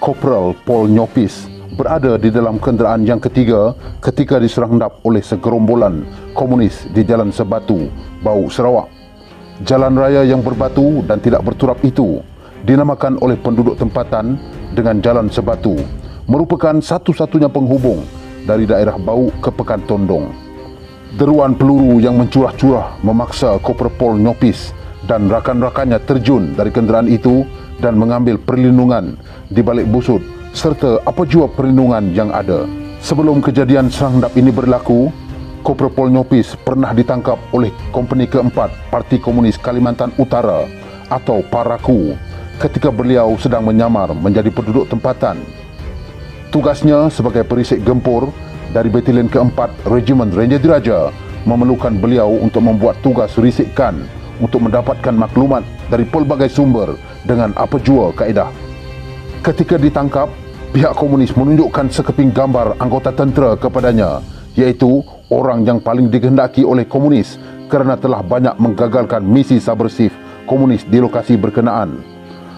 Kopral Paul Nyopis berada di dalam kenderaan yang ketiga ketika diserang hendap oleh segerombolan komunis di Jalan Sebatu, Bau, Sarawak. Jalan raya yang berbatu dan tidak berturap itu dinamakan oleh penduduk tempatan dengan Jalan Sebatu, merupakan satu-satunya penghubung dari daerah Bau ke Pekan Tondong. Deruan peluru yang mencurah-curah memaksa Kopral Paul Nyopis dan rakan-rakannya terjun dari kenderaan itu dan mengambil perlindungan di balik busut serta apa jua perlindungan yang ada. Sebelum kejadian serang hendap ini berlaku, Kopral Paul Nyopis pernah ditangkap oleh Kompeni Keempat Parti Komunis Kalimantan Utara atau Paraku ketika beliau sedang menyamar menjadi penduduk tempatan. Tugasnya sebagai perisik gempur dari Batalion Keempat Regimen Ranger Diraja memerlukan beliau untuk membuat tugas risikan untuk mendapatkan maklumat dari pelbagai sumber dengan apa jua kaedah. Ketika ditangkap, pihak komunis menunjukkan sekeping gambar anggota tentera kepadanya, iaitu orang yang paling dikehendaki oleh komunis kerana telah banyak menggagalkan misi subversif komunis di lokasi berkenaan.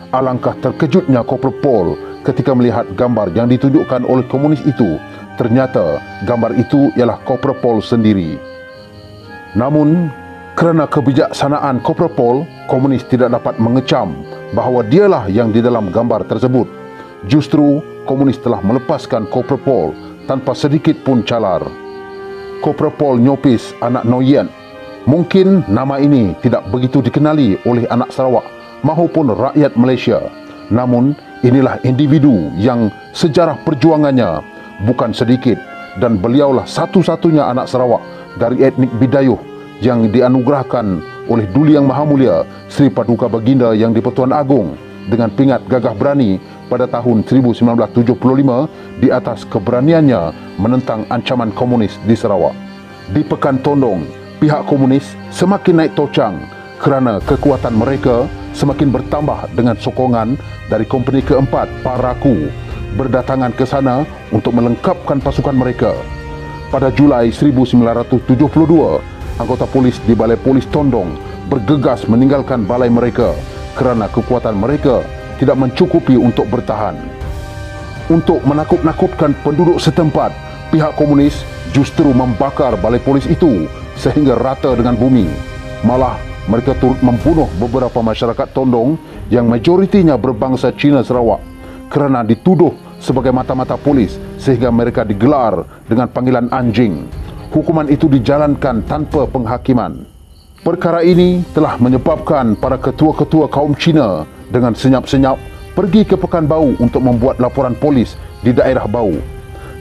Alangkah terkejutnya Kopral Paul ketika melihat gambar yang ditunjukkan oleh komunis itu. Ternyata gambar itu ialah Kopral Paul sendiri. Namun, kerana kebijaksanaan Kopral Paul, komunis tidak dapat mengecam bahawa dialah yang di dalam gambar tersebut. Justru, komunis telah melepaskan Kopral Paul tanpa sedikit pun calar. Kopral Paul Nyopis anak Noyen. Mungkin nama ini tidak begitu dikenali oleh anak Sarawak maupun rakyat Malaysia. Namun, inilah individu yang sejarah perjuangannya bukan sedikit, dan beliaulah satu-satunya anak Sarawak dari etnik Bidayuh yang dianugerahkan oleh Duli Yang Maha Mulia Sri Paduka Baginda Yang di-Pertuan Agong dengan pingat gagah berani pada tahun 1975 di atas keberaniannya menentang ancaman komunis di Sarawak. Di Pekan Tondong, pihak komunis semakin naik tocang kerana kekuatan mereka semakin bertambah dengan sokongan dari Kompeni Keempat Paraku berdatangan ke sana untuk melengkapkan pasukan mereka. Pada Julai 1972, anggota polis di Balai Polis Tondong bergegas meninggalkan balai mereka kerana kekuatan mereka tidak mencukupi untuk bertahan. Untuk menakut-nakutkan penduduk setempat, pihak komunis justru membakar balai polis itu sehingga rata dengan bumi. Malah, mereka turut membunuh beberapa masyarakat Tondong yang majoritinya berbangsa Cina Sarawak kerana dituduh sebagai mata-mata polis sehingga mereka digelar dengan panggilan anjing. Hukuman itu dijalankan tanpa penghakiman. Perkara ini telah menyebabkan para ketua-ketua kaum Cina dengan senyap-senyap pergi ke Pekan Bau untuk membuat laporan polis di daerah Bau.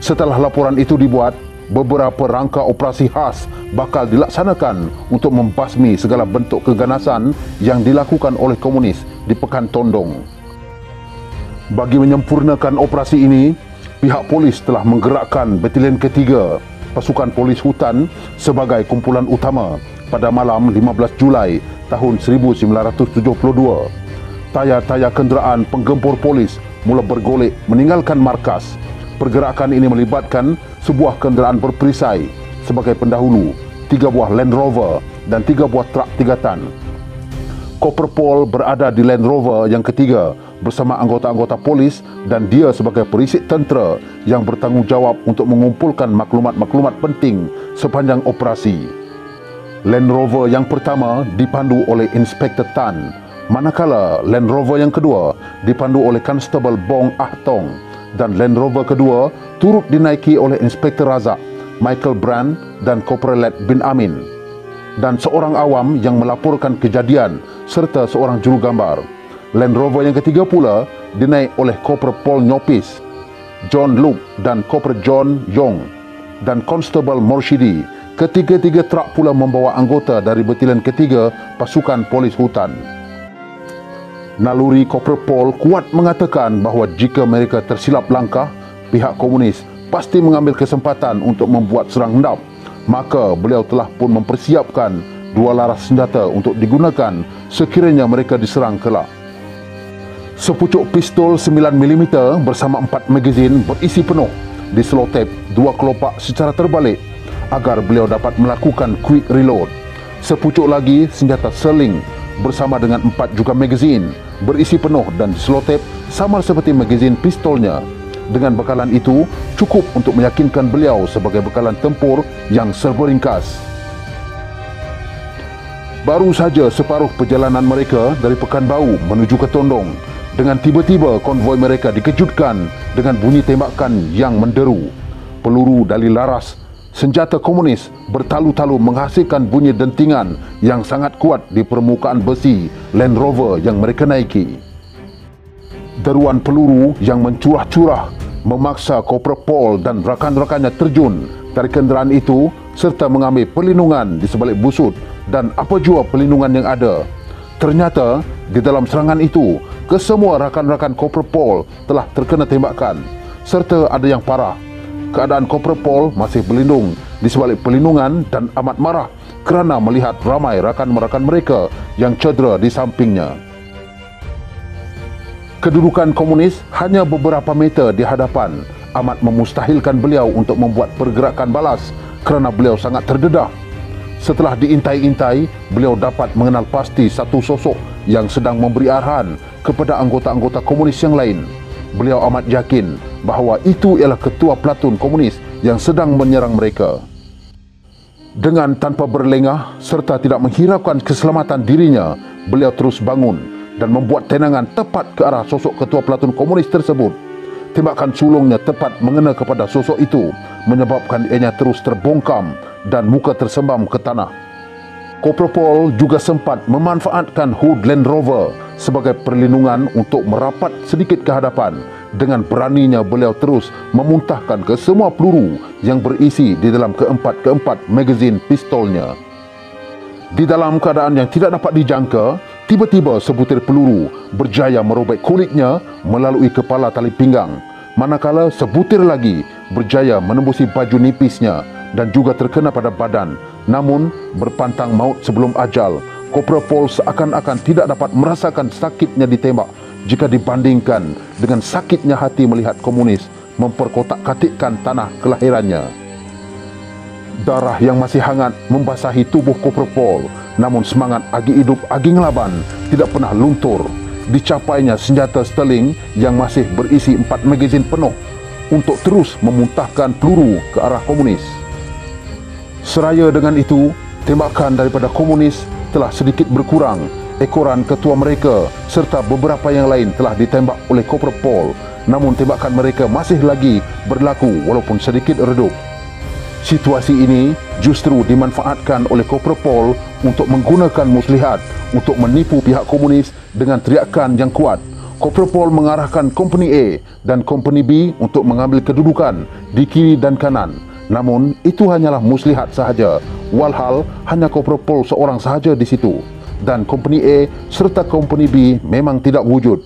Setelah laporan itu dibuat, beberapa rangka operasi khas bakal dilaksanakan untuk membasmi segala bentuk keganasan yang dilakukan oleh komunis di Pekan Tondong. Bagi menyempurnakan operasi ini, pihak polis telah menggerakkan Batalion Ketiga Pasukan Polis Hutan sebagai kumpulan utama pada malam 15 Julai tahun 1972. Tayar-tayar kenderaan penggempur polis mula bergolek meninggalkan markas. Pergerakan ini melibatkan sebuah kenderaan berperisai sebagai pendahulu, 3 buah Land Rover dan 3 buah trak 3 tan. Kopral Paul berada di Land Rover yang ketiga bersama anggota-anggota polis dan dia sebagai perisik tentera yang bertanggungjawab untuk mengumpulkan maklumat-maklumat penting sepanjang operasi. Land Rover yang pertama dipandu oleh Inspektor Tan, manakala Land Rover yang kedua dipandu oleh Constable Bong Ah Tong dan Land Rover kedua turut dinaiki oleh Inspektor Razak, Michael Brand dan Kopralet bin Amin, dan seorang awam yang melaporkan kejadian serta seorang jurugambar. Land Rover yang ketiga pula dinaik oleh Kopral Paul Nyopis, John Luke dan Kopral John Yong dan Constable Morshidi. Ketiga-tiga trak pula membawa anggota dari Batalion Ketiga Pasukan Polis Hutan. Naluri Kopral Paul kuat mengatakan bahawa jika mereka tersilap langkah, pihak komunis pasti mengambil kesempatan untuk membuat serang hendap. Maka beliau telah pun mempersiapkan 2 laras senjata untuk digunakan sekiranya mereka diserang kelak. Sepucuk pistol 9mm bersama 4 magazin berisi penuh diselotip 2 kelopak secara terbalik agar beliau dapat melakukan quick reload. Sepucuk lagi senjata seling bersama dengan 4 juga magazin berisi penuh dan selotip sama seperti magazin pistolnya. Dengan bekalan itu cukup untuk meyakinkan beliau sebagai bekalan tempur yang serba ringkas. Baru saja separuh perjalanan mereka dari Pekanbaru menuju ke Tondong, dengan tiba-tiba konvoi mereka dikejutkan dengan bunyi tembakan yang menderu. Peluru dari laras senjata komunis bertalu-talu menghasilkan bunyi dentingan yang sangat kuat di permukaan besi Land Rover yang mereka naiki. Deruan peluru yang mencurah-curah memaksa Korporal Paul dan rakan-rakannya terjun dari kenderaan itu serta mengambil perlindungan di sebalik busut dan apa jua perlindungan yang ada. Ternyata di dalam serangan itu, kesemua rakan-rakan Korporal Paul telah terkena tembakan serta ada yang parah. Keadaan Korporal Paul masih berlindung di sebalik perlindungan dan amat marah kerana melihat ramai rakan-rakan mereka yang cedera di sampingnya. Kedudukan komunis hanya beberapa meter di hadapan amat memustahilkan beliau untuk membuat pergerakan balas kerana beliau sangat terdedah. Setelah diintai-intai, beliau dapat mengenal pasti satu sosok yang sedang memberi arahan kepada anggota-anggota komunis yang lain. Beliau amat yakin bahawa itu ialah ketua platun komunis yang sedang menyerang mereka. Dengan tanpa berlengah serta tidak menghiraukan keselamatan dirinya, beliau terus bangun dan membuat tendangan tepat ke arah sosok ketua platun komunis tersebut. Tembakan sulungnya tepat mengena kepada sosok itu, menyebabkan ianya terus terbongkam dan muka tersembam ke tanah. Korporal Paul juga sempat memanfaatkan hood Land Rover sebagai perlindungan untuk merapat sedikit ke hadapan. Dengan beraninya beliau terus memuntahkan ke semua peluru yang berisi di dalam keempat magazin pistolnya. Di dalam keadaan yang tidak dapat dijangka, tiba-tiba sebutir peluru berjaya merobek kulitnya melalui kepala tali pinggang, manakala sebutir lagi berjaya menembusi baju nipisnya dan juga terkena pada badan. Namun berpantang maut sebelum ajal, Korporal Paul seakan-akan tidak dapat merasakan sakitnya ditembak jika dibandingkan dengan sakitnya hati melihat komunis memperkotak-katikkan tanah kelahirannya. Darah yang masih hangat membasahi tubuh Korporal Paul, namun semangat agi hidup agi ngelaban tidak pernah luntur. Dicapainya senjata Sterling yang masih berisi 4 magazin penuh untuk terus memuntahkan peluru ke arah komunis. Seraya dengan itu, tembakan daripada komunis telah sedikit berkurang. Ekoran ketua mereka serta beberapa yang lain telah ditembak oleh Korporal Paul, namun tembakan mereka masih lagi berlaku walaupun sedikit redup. Situasi ini justru dimanfaatkan oleh Korporal Paul untuk menggunakan muslihat untuk menipu pihak komunis dengan teriakan yang kuat. Korporal Paul mengarahkan Company A dan Company B untuk mengambil kedudukan di kiri dan kanan. Namun itu hanyalah muslihat sahaja, walhal hanya Korporal Paul seorang sahaja di situ, dan Company A serta Company B memang tidak wujud.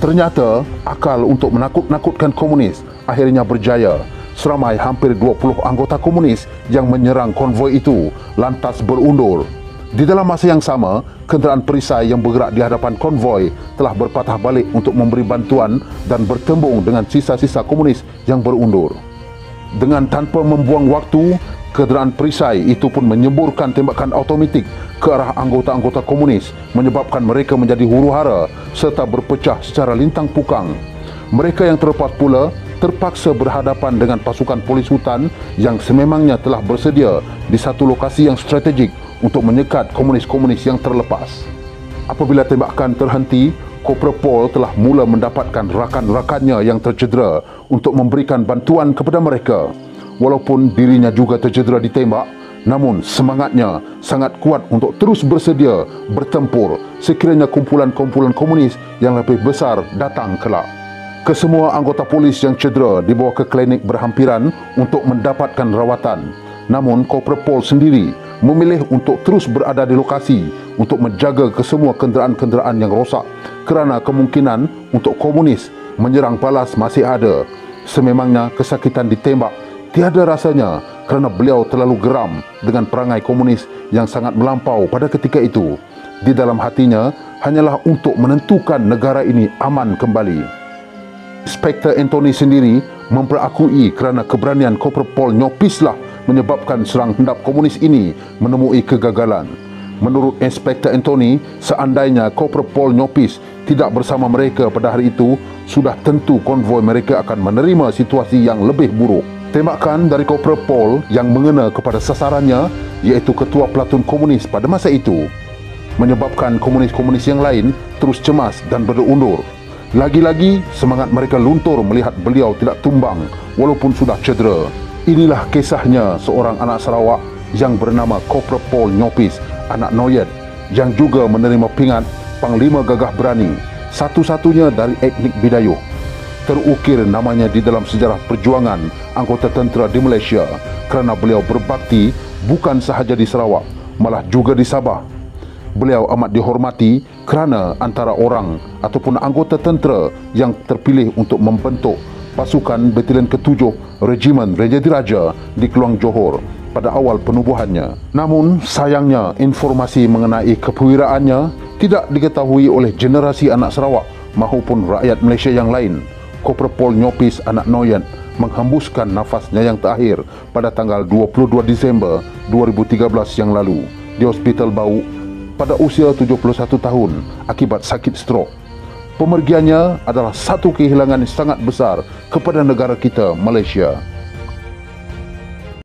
Ternyata akal untuk menakut-nakutkan komunis akhirnya berjaya. Seramai hampir 20 anggota komunis yang menyerang konvoi itu lantas berundur. Di dalam masa yang sama, kenderaan perisai yang bergerak di hadapan konvoi telah berpatah balik untuk memberi bantuan dan bertembung dengan sisa-sisa komunis yang berundur. Dengan tanpa membuang waktu, kenderaan perisai itu pun menyemburkan tembakan automatik ke arah anggota-anggota komunis, menyebabkan mereka menjadi huru-hara serta berpecah secara lintang pukang. Mereka yang terlepas pula terpaksa berhadapan dengan pasukan polis hutan yang sememangnya telah bersedia di satu lokasi yang strategik untuk menyekat komunis-komunis yang terlepas. Apabila tembakan terhenti, Korporal Paul telah mula mendapatkan rakan-rakannya yang tercedera untuk memberikan bantuan kepada mereka. Walaupun dirinya juga tercedera ditembak, namun semangatnya sangat kuat untuk terus bersedia bertempur sekiranya kumpulan-kumpulan komunis yang lebih besar datang kelak. Kesemua anggota polis yang cedera dibawa ke klinik berhampiran untuk mendapatkan rawatan. Namun Korporal Paul sendiri memilih untuk terus berada di lokasi untuk menjaga kesemua kenderaan-kenderaan yang rosak kerana kemungkinan untuk komunis menyerang balas masih ada. Sememangnya kesakitan ditembak tiada rasanya kerana beliau terlalu geram dengan perangai komunis yang sangat melampau pada ketika itu. Di dalam hatinya hanyalah untuk menentukan negara ini aman kembali. Inspektor Anthony sendiri memperakui kerana keberanian Korporal Paul nyopislah menyebabkan serang hendap komunis ini menemui kegagalan. Menurut Inspektor Anthony, seandainya Korporal Paul Nyopis tidak bersama mereka pada hari itu, sudah tentu konvoi mereka akan menerima situasi yang lebih buruk. Tembakan dari Korporal Paul yang mengena kepada sasarannya, iaitu ketua Pelatun Komunis pada masa itu, menyebabkan komunis-komunis yang lain terus cemas dan berundur. Lagi-lagi semangat mereka luntur melihat beliau tidak tumbang walaupun sudah cedera. Inilah kisahnya seorang anak Sarawak yang bernama Korporal Paul Nyopis, anak Noyet, yang juga menerima pingat Panglima Gagah Berani, satu-satunya dari etnik Bidayuh. Terukir namanya di dalam sejarah perjuangan anggota tentera di Malaysia kerana beliau berbakti bukan sahaja di Sarawak, malah juga di Sabah. Beliau amat dihormati kerana antara orang ataupun anggota tentera yang terpilih untuk membentuk pasukan Batalion ke-7 Regimen Raja Diraja di Keluang Johor pada awal penubuhannya. Namun sayangnya informasi mengenai kepewiraannya tidak diketahui oleh generasi anak Sarawak maupun rakyat Malaysia yang lain. Korporal Paul Nyopis, anak Noyet, menghembuskan nafasnya yang terakhir pada tanggal 22 Disember 2013 yang lalu di Hospital Bau pada usia 71 tahun akibat sakit strok. Pemergiannya adalah satu kehilangan sangat besar kepada negara kita, Malaysia.